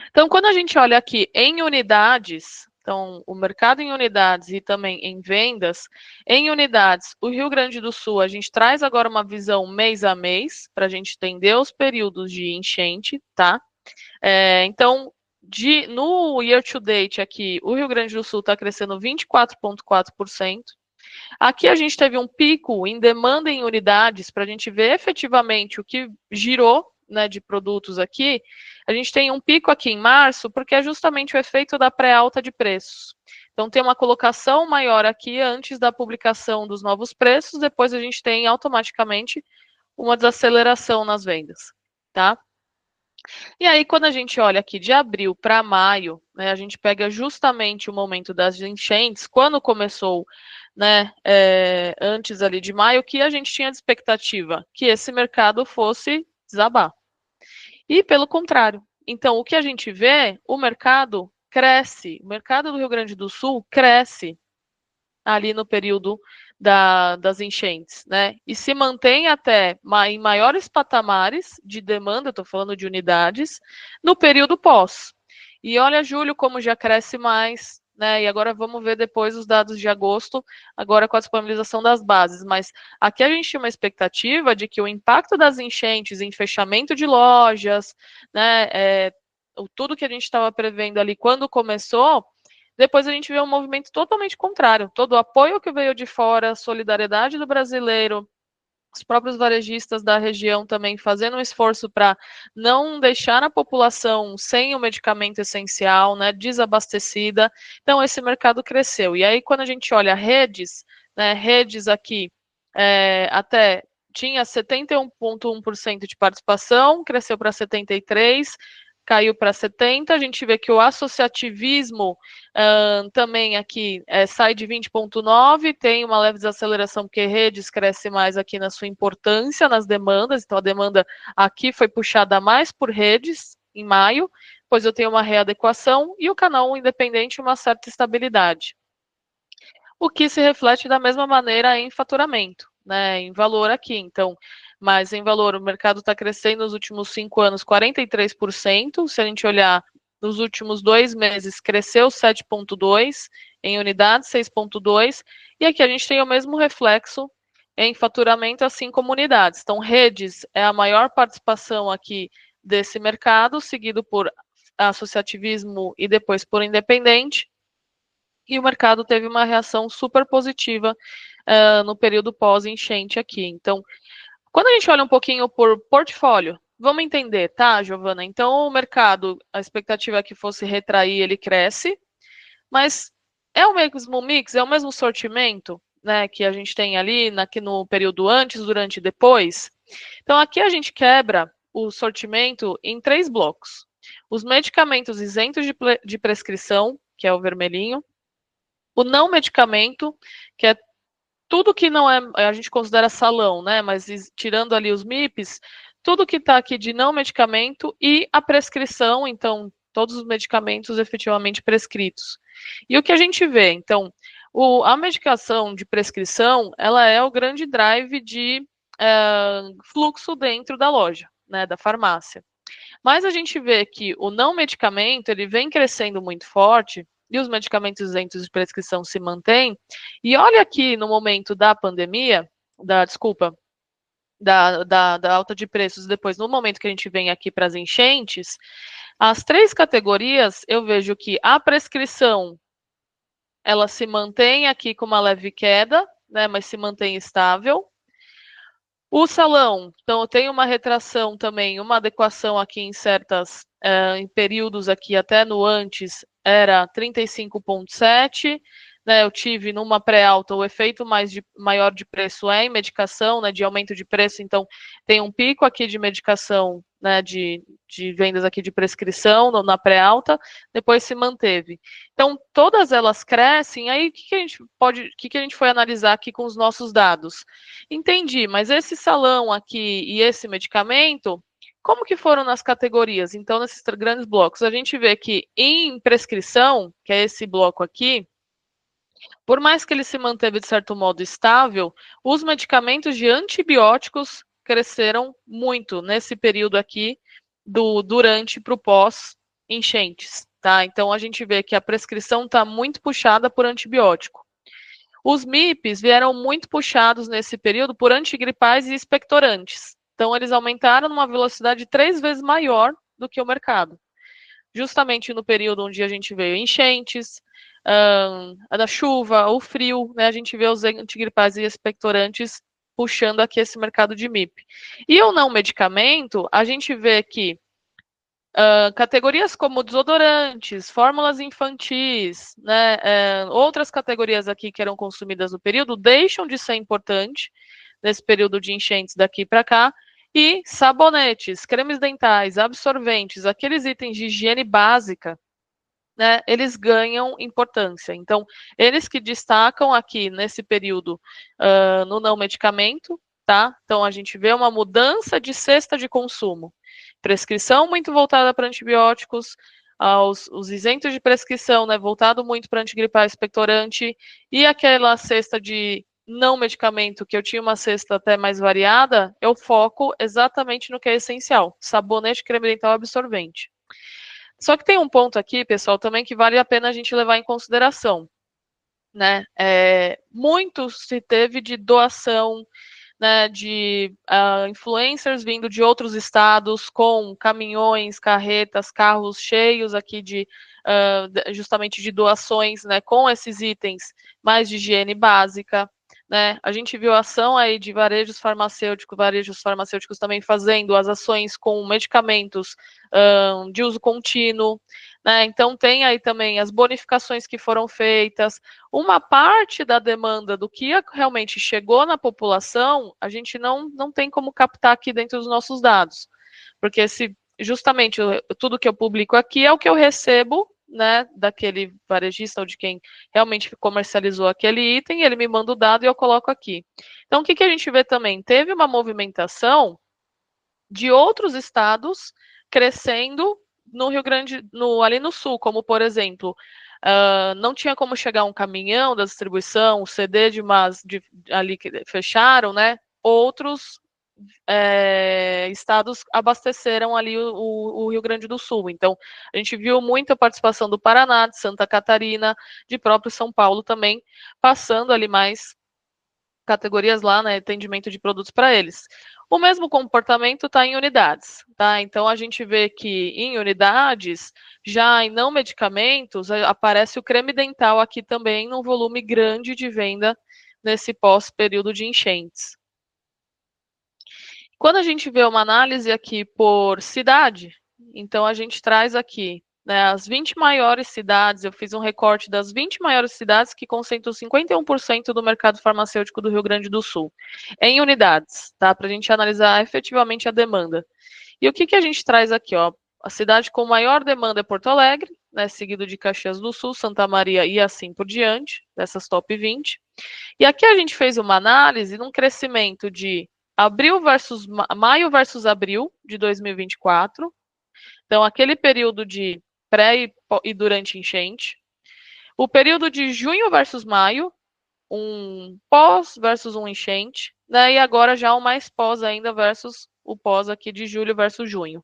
Então, quando a gente olha aqui em unidades, então, o mercado em unidades e também em vendas, em unidades, o Rio Grande do Sul, a gente traz agora uma visão mês a mês, para a gente entender os períodos de enchente, tá? Então, no year to date aqui, o Rio Grande do Sul está crescendo 24,4%. Aqui a gente teve um pico em demanda em unidades, para a gente ver efetivamente o que girou, né, de produtos aqui. A gente tem um pico aqui em março, porque é justamente o efeito da pré-alta de preços. Então, tem uma colocação maior aqui antes da publicação dos novos preços, depois a gente tem automaticamente uma desaceleração nas vendas, tá? E aí, quando a gente olha aqui de abril para maio, né, a gente pega justamente o momento das enchentes, quando começou, né, antes ali de maio, que a gente tinha de expectativa que esse mercado fosse desabar. E pelo contrário. Então, o que a gente vê, o mercado cresce, o mercado do Rio Grande do Sul cresce ali no período das enchentes, né? E se mantém até em maiores patamares de demanda, estou falando de unidades, no período pós. E olha, julho, como já cresce mais, né? E agora vamos ver depois os dados de agosto, agora com a disponibilização das bases. Mas aqui a gente tinha uma expectativa de que o impacto das enchentes em fechamento de lojas, né? Tudo que a gente estava prevendo ali quando começou, depois a gente vê um movimento totalmente contrário. Todo o apoio que veio de fora, a solidariedade do brasileiro, os próprios varejistas da região também fazendo um esforço para não deixar a população sem o medicamento essencial, né, desabastecida. Então, esse mercado cresceu. E aí, quando a gente olha redes, né, redes aqui até tinha 71,1% de participação, cresceu para 73%, caiu para 70%, a gente vê que o associativismo também aqui sai de 20,9%, tem uma leve desaceleração, porque redes cresce mais aqui na sua importância, nas demandas, então a demanda aqui foi puxada mais por redes, em maio, pois eu tenho uma readequação, e o canal independente uma certa estabilidade. O que se reflete da mesma maneira em faturamento, né, em valor aqui, então, mas em valor o mercado está crescendo nos últimos 5 anos 43%, se a gente olhar nos últimos 2 meses cresceu 7,2%, em unidades 6,2%, e aqui a gente tem o mesmo reflexo em faturamento, assim como unidades. Então, redes é a maior participação aqui desse mercado, seguido por associativismo e depois por independente, e o mercado teve uma reação super positiva no período pós-enchente aqui. Então, quando a gente olha um pouquinho por portfólio, vamos entender, tá, Giovana? Então, o mercado, a expectativa é que fosse retrair, ele cresce, mas é o mesmo mix, é o mesmo sortimento, né, que a gente tem ali aqui no período antes, durante e depois. Então, aqui a gente quebra o sortimento em 3 blocos. Os medicamentos isentos de prescrição, que é o vermelhinho, o não medicamento, que é tudo que não é, a gente considera salão, né? Mas tirando ali os MIPs, tudo que está aqui de não medicamento e a prescrição, então, todos os medicamentos efetivamente prescritos. E o que a gente vê, então, a medicação de prescrição, ela é o grande drive de fluxo dentro da loja, né? Da farmácia. Mas a gente vê que o não medicamento, ele vem crescendo muito forte, e os medicamentos isentos de prescrição se mantêm. E olha aqui no momento da pandemia, da alta de preços, depois no momento que a gente vem aqui para as enchentes, as 3 categorias, eu vejo que a prescrição, ela se mantém aqui com uma leve queda, né, mas se mantém estável. O salão, então eu tenho uma retração também, uma adequação aqui em em períodos aqui, até no antes, era 35,7%, né, eu tive numa pré-alta o efeito maior de preço em medicação, né, de aumento de preço, então tem um pico aqui de medicação, né, de vendas aqui de prescrição na pré-alta, depois se manteve. Então, todas elas crescem, aí o que a gente foi analisar aqui com os nossos dados? Entendi, mas esse salão aqui e esse medicamento, como que foram nas categorias? Então, nesses grandes blocos, a gente vê que em prescrição, que é esse bloco aqui, por mais que ele se manteve de certo modo estável, os medicamentos de antibióticos cresceram muito nesse período aqui durante para o pós-enchentes, tá? Então a gente vê que a prescrição está muito puxada por antibiótico. Os MIPs vieram muito puxados nesse período por antigripais e expectorantes. Então eles aumentaram numa velocidade 3 vezes maior do que o mercado. Justamente no período onde a gente veio enchentes, a da chuva, o frio, né, a gente vê os antigripais e expectorantes puxando aqui esse mercado de MIP. E o não medicamento, a gente vê que categorias como desodorantes, fórmulas infantis, né, outras categorias aqui que eram consumidas no período, deixam de ser importante nesse período de enchentes daqui para cá, e sabonetes, cremes dentais, absorventes, aqueles itens de higiene básica, né, eles ganham importância. Então, eles que destacam aqui nesse período no não medicamento, tá? Então, a gente vê uma mudança de cesta de consumo. Prescrição muito voltada para antibióticos, os isentos de prescrição, né, voltado muito para antigripal expectorante, e aquela cesta de não medicamento, que eu tinha uma cesta até mais variada, eu foco exatamente no que é essencial: sabonete, creme dental, absorvente. Só que tem um ponto aqui, pessoal, também que vale a pena a gente levar em consideração, né? Muito se teve de doação, né, de influencers vindo de outros estados com caminhões, carretas, carros cheios aqui justamente de doações, né, com esses itens mais de higiene básica, né? A gente viu a ação aí de varejos farmacêuticos também fazendo as ações com medicamentos de uso contínuo, né? Então tem aí também as bonificações que foram feitas. Uma parte da demanda do que realmente chegou na população, a gente não tem como captar aqui dentro dos nossos dados, porque justamente tudo que eu publico aqui é o que eu recebo, né, daquele varejista ou de quem realmente comercializou aquele item, ele me manda o dado e eu coloco aqui. Então, o que a gente vê também? Teve uma movimentação de outros estados crescendo no Rio Grande, ali no sul, como por exemplo, não tinha como chegar um caminhão da distribuição, o CD ali que fecharam, né? Outros estados abasteceram ali o Rio Grande do Sul. Então, a gente viu muita participação do Paraná, de Santa Catarina, de próprio São Paulo também, passando ali mais categorias lá, né, atendimento de produtos para eles. O mesmo comportamento está em unidades, tá? Então, a gente vê que em unidades, já em não medicamentos, aparece o creme dental aqui também, num volume grande de venda nesse pós-período de enchentes. Quando a gente vê uma análise aqui por cidade, então a gente traz aqui, né, as 20 maiores cidades, eu fiz um recorte das 20 maiores cidades que concentram 51% do mercado farmacêutico do Rio Grande do Sul, em unidades, tá? Para a gente analisar efetivamente a demanda. E o que a gente traz aqui, ó? A cidade com maior demanda é Porto Alegre, né, seguido de Caxias do Sul, Santa Maria e assim por diante, dessas top 20. E aqui a gente fez uma análise num crescimento de maio versus abril de 2024. Então, aquele período de pré e durante enchente. O período de junho versus maio, um pós versus um enchente, né? E agora já o mais pós ainda versus o pós aqui de julho versus junho.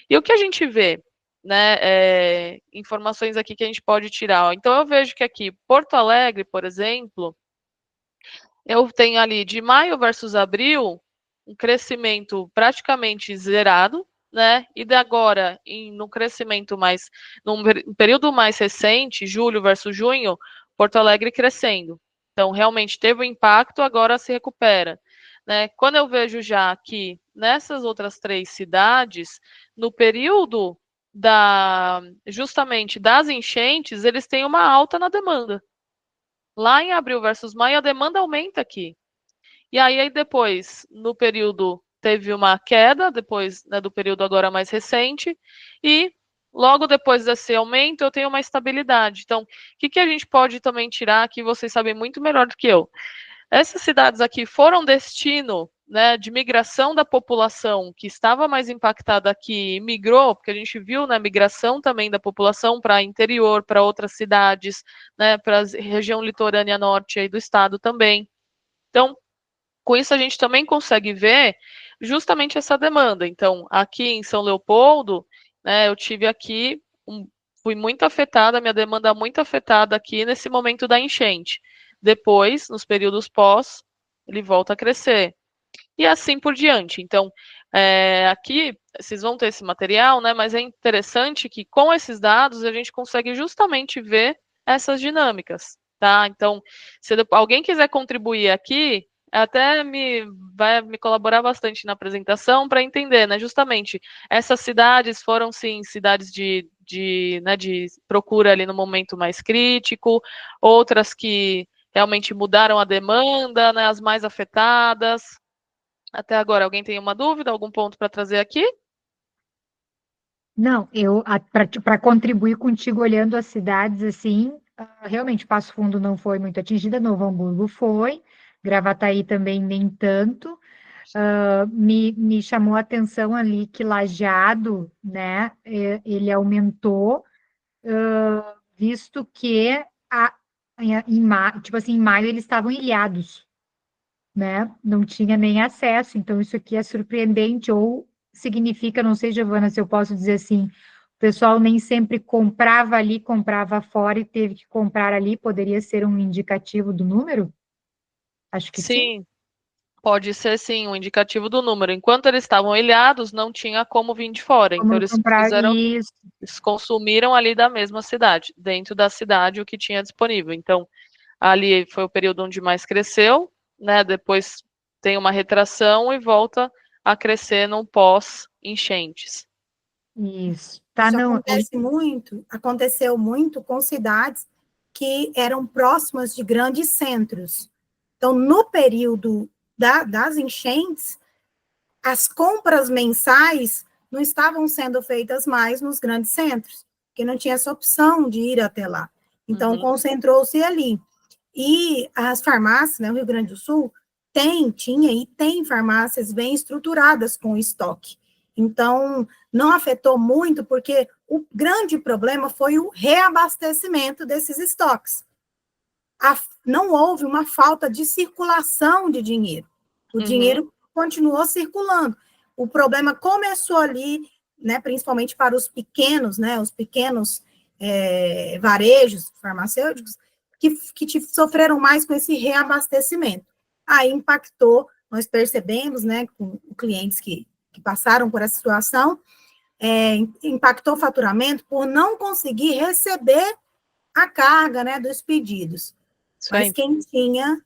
E o que a gente vê, né? Informações aqui que a gente pode tirar. Ó. Então, eu vejo que aqui, Porto Alegre, por exemplo, eu tenho ali de maio versus abril um crescimento praticamente zerado, né? E de agora, no crescimento mais, num período mais recente, julho versus junho, Porto Alegre crescendo. Então, realmente teve um impacto, agora se recupera. Né? Quando eu vejo já que nessas outras 3 cidades, no período justamente das enchentes, eles têm uma alta na demanda. Lá em abril versus maio, a demanda aumenta aqui. E aí depois, no período, teve uma queda, depois, né, do período agora mais recente, e logo depois desse aumento, eu tenho uma estabilidade. Então, o que a gente pode também tirar, que vocês sabem muito melhor do que eu? Essas cidades aqui foram destino, né, de migração da população que estava mais impactada aqui e migrou, porque a gente viu, né, migração também da população para interior, para outras cidades, né, para a região litorânea norte aí do estado também. Então, com isso a gente também consegue ver justamente essa demanda. Então, aqui em São Leopoldo, né, eu tive aqui, fui muito afetada, minha demanda muito afetada aqui nesse momento da enchente. Depois, nos períodos pós, ele volta a crescer. E assim por diante. Então, aqui, vocês vão ter esse material, né, mas é interessante que com esses dados a gente consegue justamente ver essas dinâmicas, tá? Então, se alguém quiser contribuir aqui, até vai me colaborar bastante na apresentação para entender, né? Justamente, essas cidades foram, sim, cidades né, de procura ali no momento mais crítico, outras que realmente mudaram a demanda, né, as mais afetadas. Até agora, alguém tem uma dúvida, algum ponto para trazer aqui? Não, para contribuir contigo olhando as cidades assim, realmente Passo Fundo não foi muito atingida, Novo Hamburgo foi, Gravataí também nem tanto. Me chamou a atenção ali que Lajeado, né, ele aumentou, visto que tipo assim, em maio eles estavam ilhados, né? Não tinha nem acesso, então isso aqui é surpreendente, ou significa, não sei, Giovana, se eu posso dizer assim, pessoal nem sempre comprava ali, comprava fora e teve que comprar ali, poderia ser um indicativo do número? Acho que sim. Sim, pode ser sim um indicativo do número. Enquanto eles estavam ilhados, não tinha como vir de fora. Então Como eles comprar isso. eles consumiram ali da mesma cidade, dentro da cidade o que tinha disponível. Então ali foi o período onde mais cresceu, né? Depois tem uma retração e volta a crescer no pós-enchentes. Isso. Tá, Isso não. aconteceu muito com cidades que eram próximas de grandes centros. Então, no período das enchentes, as compras mensais não estavam sendo feitas mais nos grandes centros, porque não tinha essa opção de ir até lá. Então, concentrou-se ali. E as farmácias, né, o Rio Grande do Sul, tinha e tem farmácias bem estruturadas com estoque. Então, não afetou muito, porque o grande problema foi o reabastecimento desses estoques. Não houve uma falta de circulação de dinheiro. O dinheiro continuou circulando. O problema começou ali, né, principalmente para os pequenos, né, os pequenos varejos farmacêuticos, que sofreram mais com esse reabastecimento. Aí impactou, nós percebemos, né, com clientes que passaram por essa situação, impactou o faturamento por não conseguir receber a carga, né, dos pedidos. Mas quem tinha,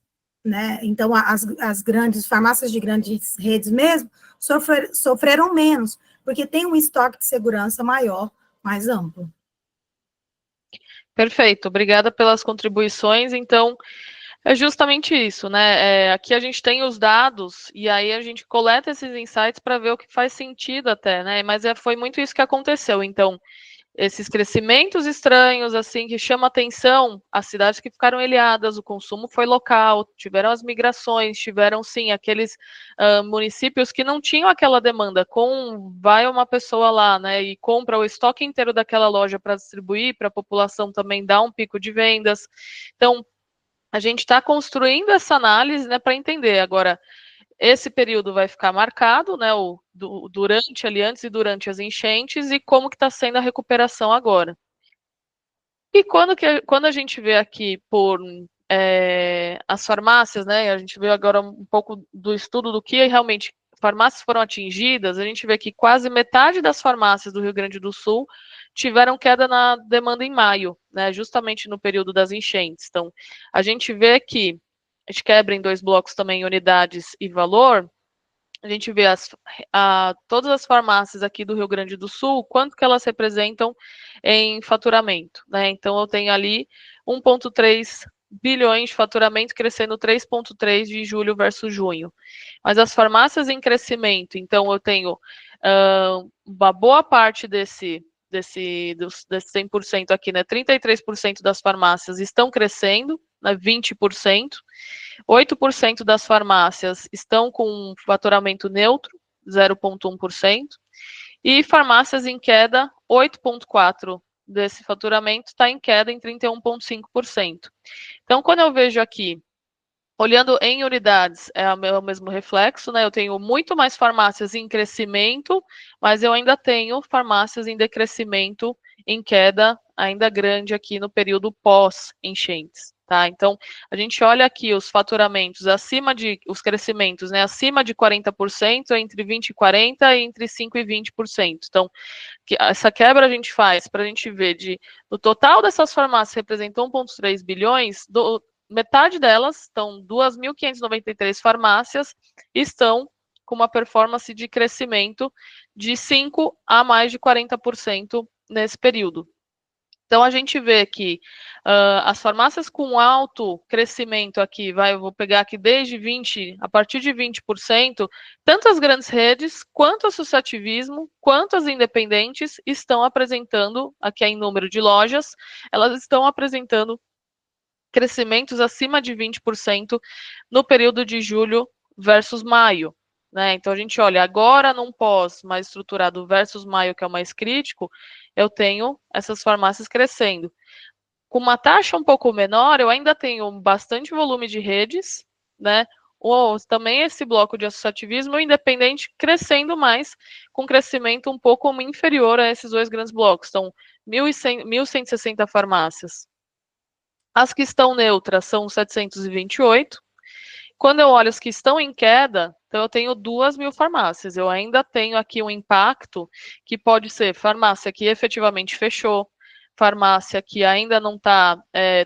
né, então as grandes farmácias de grandes redes mesmo sofreram menos, porque tem um estoque de segurança maior, mais amplo. Perfeito, obrigada pelas contribuições. Então, é justamente isso, né? Aqui a gente tem os dados e aí a gente coleta esses insights para ver o que faz sentido até, né? Mas foi muito isso que aconteceu. Então, esses crescimentos estranhos, assim, que chama atenção, as cidades que ficaram ilhadas, o consumo foi local, tiveram as migrações, tiveram, sim, aqueles municípios que não tinham aquela demanda, vai uma pessoa lá, né, e compra o estoque inteiro daquela loja para distribuir, para a população também dar um pico de vendas. Então, a gente está construindo essa análise, né, para entender. Agora, esse período vai ficar marcado, né, durante ali, antes e durante as enchentes, e como que está sendo a recuperação agora. E quando a gente vê aqui por as farmácias, né, a gente vê agora um pouco do estudo do que realmente farmácias foram atingidas, a gente vê que quase metade das farmácias do Rio Grande do Sul tiveram queda na demanda em maio, né, justamente no período das enchentes. Então, a gente vê que a gente quebra em dois blocos também, unidades e valor. A gente vê todas as farmácias aqui do Rio Grande do Sul, quanto que elas representam em faturamento, né? Então, eu tenho ali 1,3 bilhões de faturamento, crescendo 3,3 de julho versus junho. Mas as farmácias em crescimento, então, eu tenho uma boa parte desse 100% aqui, né? 33% das farmácias estão crescendo, né? 20%. 8% das farmácias estão com faturamento neutro, 0,1%, e farmácias em queda, 8,4% desse faturamento está em queda em 31,5%. Então, quando eu vejo aqui, olhando em unidades, é o mesmo reflexo, né? Eu tenho muito mais farmácias em crescimento, mas eu ainda tenho farmácias em decrescimento, em queda ainda grande aqui no período pós-enchentes. Tá? Então, a gente olha aqui os faturamentos os crescimentos, né, acima de 40%, entre 20% e 40%, e entre 5% e 20%. Então, essa quebra a gente faz para a gente ver no total dessas farmácias representam 1,3 bilhões, metade delas, então 2.593 farmácias, estão com uma performance de crescimento de 5% a mais de 40% nesse período. Então, a gente vê que as farmácias com alto crescimento aqui, eu vou pegar aqui a partir de 20%, tanto as grandes redes, quanto o associativismo, quanto as independentes estão apresentando, aqui em número de lojas, elas estão apresentando crescimentos acima de 20% no período de julho versus maio. Né? Então, a gente olha agora num pós mais estruturado versus maio, que é o mais crítico, eu tenho essas farmácias crescendo. Com uma taxa um pouco menor, eu ainda tenho bastante volume de redes, né? também esse bloco de associativismo independente crescendo mais, com crescimento um pouco inferior a esses dois grandes blocos. Então, 1.160 farmácias. As que estão neutras são 728. Quando eu olho as que estão em queda, então eu tenho 2.000 farmácias. Eu ainda tenho aqui um impacto que pode ser farmácia que efetivamente fechou, farmácia que ainda não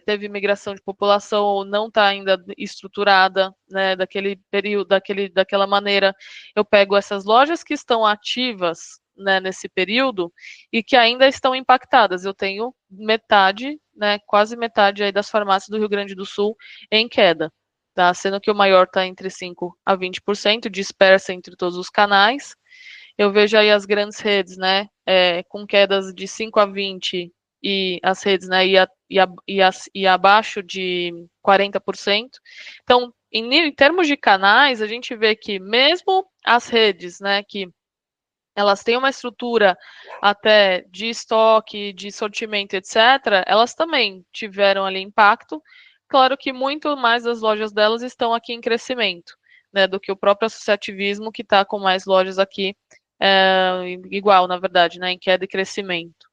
teve migração de população ou não está ainda estruturada, né, daquele período, daquela maneira. Eu pego essas lojas que estão ativas, né, nesse período e que ainda estão impactadas. Eu tenho metade, né, quase metade aí das farmácias do Rio Grande do Sul em queda. Tá? Sendo que o maior está entre 5% a 20%, dispersa entre todos os canais. Eu vejo aí as grandes redes, né, com quedas de 5% a 20%, e as redes, né, e abaixo de 40%. Então, em termos de canais, a gente vê que mesmo as redes, né, que elas têm uma estrutura até de estoque, de sortimento, etc., elas também tiveram ali impacto. Claro que muito mais das lojas delas estão aqui em crescimento, né, do que o próprio associativismo, que está com mais lojas aqui, igual, na verdade, né, em queda e crescimento.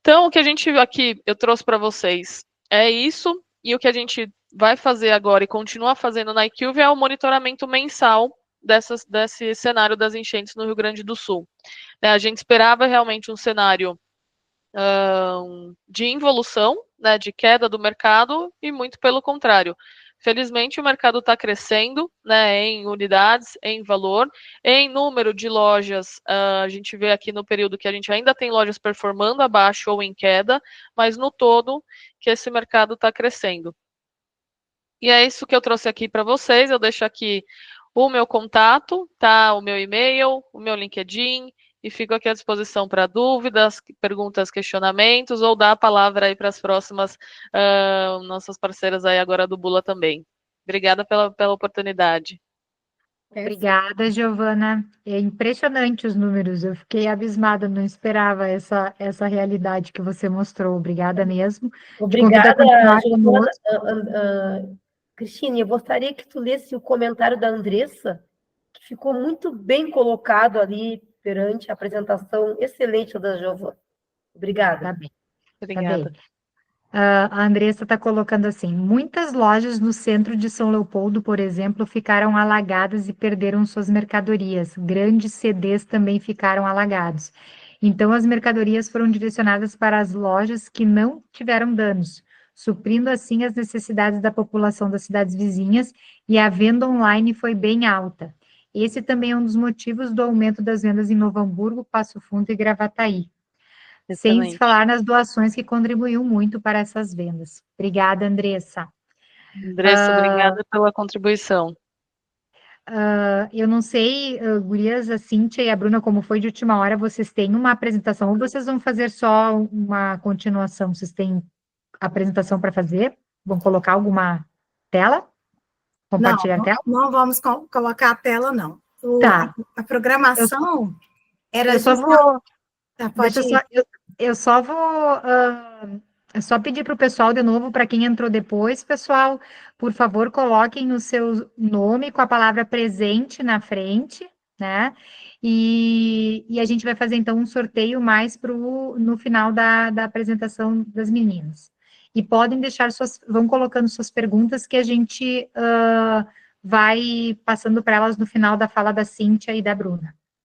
Então, o que a gente aqui, eu trouxe para vocês, é isso, e o que a gente vai fazer agora e continua fazendo na IQVIA é o monitoramento mensal desse cenário das enchentes no Rio Grande do Sul. A gente esperava realmente um cenário de involução, né, de queda do mercado, e muito pelo contrário. Felizmente, o mercado está crescendo, né, em unidades, em valor, em número de lojas. A gente vê aqui no período que a gente ainda tem lojas performando abaixo ou em queda, mas no todo que esse mercado está crescendo. E é isso que eu trouxe aqui para vocês. Eu deixo aqui o meu contato, tá? O meu e-mail, o meu LinkedIn, e fico aqui à disposição para dúvidas, perguntas, questionamentos, ou dar a palavra aí para as próximas nossas parceiras aí agora do Bula também. Obrigada pela oportunidade. Obrigada, Giovana. É impressionante os números. Eu fiquei abismada, não esperava essa realidade que você mostrou. Obrigada mesmo. Obrigada, Giovana. Conosco. Cristine, eu gostaria que tu lesse o comentário da Andressa, que ficou muito bem colocado ali perante a apresentação excelente da Giovana. Obrigada. Tá bem. Obrigada. Tá bem. A Andressa está colocando assim: muitas lojas no centro de São Leopoldo, por exemplo, ficaram alagadas e perderam suas mercadorias. Grandes CDs também ficaram alagados. Então, as mercadorias foram direcionadas para as lojas que não tiveram danos, suprindo assim as necessidades da população das cidades vizinhas, e a venda online foi bem alta. Esse também é um dos motivos do aumento das vendas em Novo Hamburgo, Passo Fundo e Gravataí. Sem se falar nas doações que contribuíram muito para essas vendas. Obrigada, Andressa. Andressa, obrigada pela contribuição. Eu não sei, gurias, a Cíntia e a Bruna, como foi de última hora, vocês têm uma apresentação ou vocês vão fazer só uma continuação? Vocês têm apresentação para fazer? Vão colocar alguma tela? Compartilhar a tela? Não vamos colocar a tela, não. Tá. A programação era Eu só vou... Pode ir. Eu só vou só pedir para o pessoal de novo, para quem entrou depois, pessoal, por favor, coloquem o seu nome com a palavra presente na frente, né? E a gente vai fazer então um sorteio mais no final da apresentação das meninas. E podem deixar vão colocando suas perguntas que a gente vai passando para elas no final da fala da Cíntia e da Bruna.